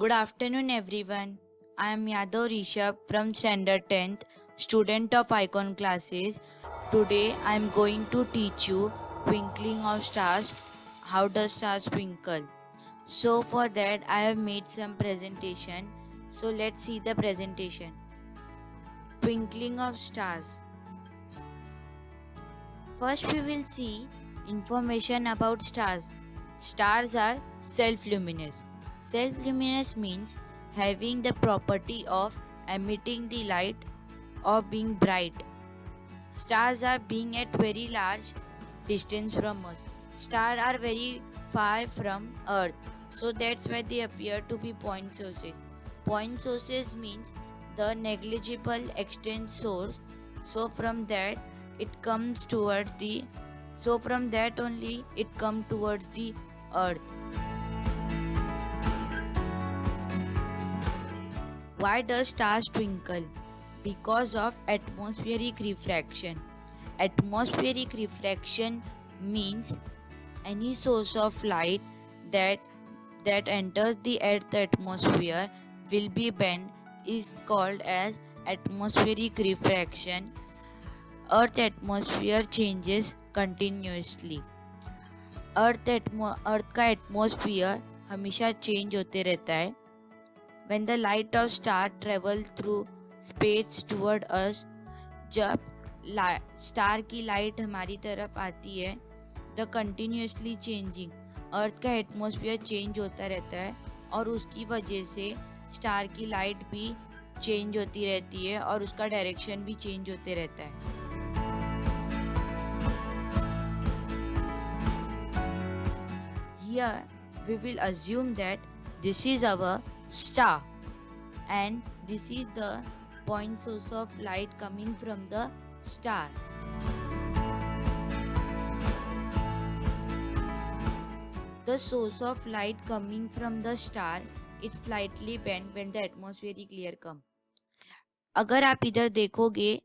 Good afternoon, everyone. I am Yadav Rishabh from Standard 10th, student of Icon classes. Today, I am going to teach you twinkling of stars. How does stars twinkle? So, for that, I have made some presentation. So, let's see the presentation. Twinkling of stars. First, we will see information about stars. Stars are self-luminous. Self-luminous means having the property of emitting the light or being bright. Stars are being at very large distance from us. Stars are very far from Earth, so that's why they appear to be point sources. Point sources means the negligible extent source. So from that it comes towards the so from that only it comes towards the Earth. Why does stars twinkle? Because of atmospheric refraction. Atmospheric refraction means any source of light that enters the earth's atmosphere will be bent is called as atmospheric refraction. Earth atmosphere changes continuously. अर्थ का atmosphere हमेशा change होते रहता है. When the light of star travel through space toward us, जब star की light हमारी तरफ आती है, द कंटिन्यूसली चेंजिंग अर्थ का एटमॉस्फेयर चेंज होता रहता है और उसकी वजह से स्टार की लाइट भी चेंज होती रहती है और उसका डायरेक्शन भी चेंज होते रहता है. Here we will assume that this is our star and this is the point source of light coming from the star. The source of light coming from the star is slightly bent when the atmospheric layer come. अगर आप इधर देखोगे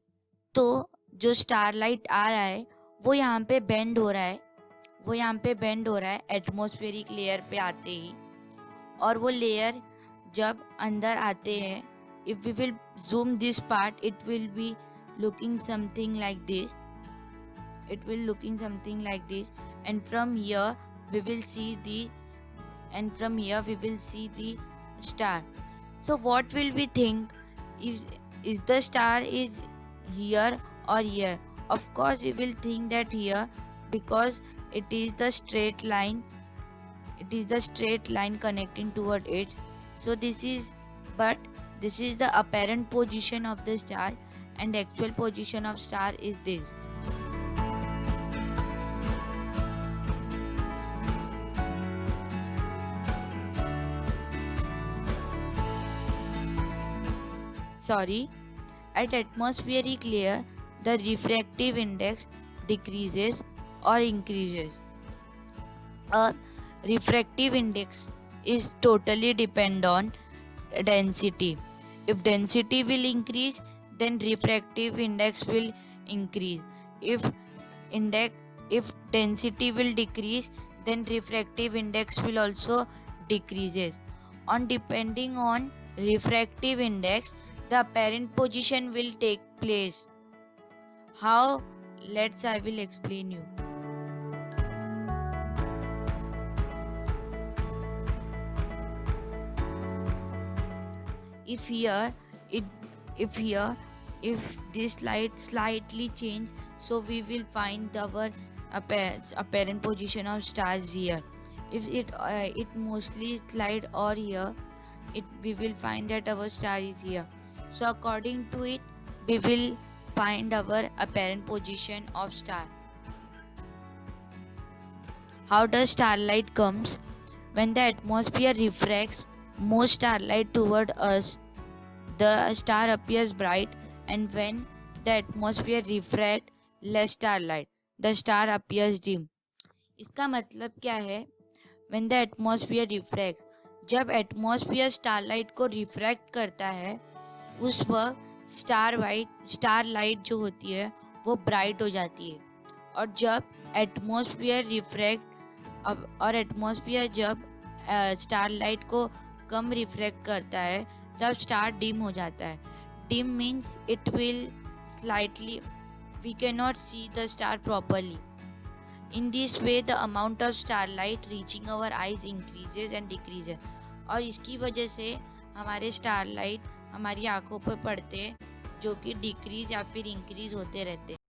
तो जो star light आ रहा है वो यहाँ पे बेंड हो रहा है एटमॉस्फेरिक लेयर पे आते ही. और वो लेयर जब अंदर आते हैं, if we will zoom this part, it will be looking something like this. And from here we will see the star. So what will we think? Is the star is here or here? Of course we will think that here, because it is the straight line connecting toward it. So this is the apparent position of the star, and actual position of star is this. Sorry, at atmospheric layer the refractive index decreases or increases. A refractive index is totally depend on density. If density will increase, then refractive index will increase. If density will decrease, then refractive index will also decreases. On depending on refractive index, the apparent position will take place. How? I will explain you. If this light slightly change, so we will find our apparent position of stars here. If it mostly slide or here, we will find that our star is here. So according to it, we will find our apparent position of star. How does starlight comes? When the atmosphere refracts more starlight toward us, the star appears bright, and when the atmosphere refracts less starlight, the star appears dim. इसका मतलब क्या है? When the atmosphere refracts, जब atmosphere starlight को refract करता है, उस वक्त स्टारलाइट जो होती है वो ब्राइट हो जाती है. और जब एटमॉस्फेयर जब स्टारलाइट को कम रिफ्लेक्ट करता है तब स्टार डिम हो जाता है. Dim means it will slightly we cannot see the star properly. In this way the amount of starlight reaching our eyes increases and decreases. और इसकी वजह से हमारे स्टारलाइट हमारी आंखों पर पड़ते हैं जो कि डिक्रीज या फिर इंक्रीज होते रहते हैं.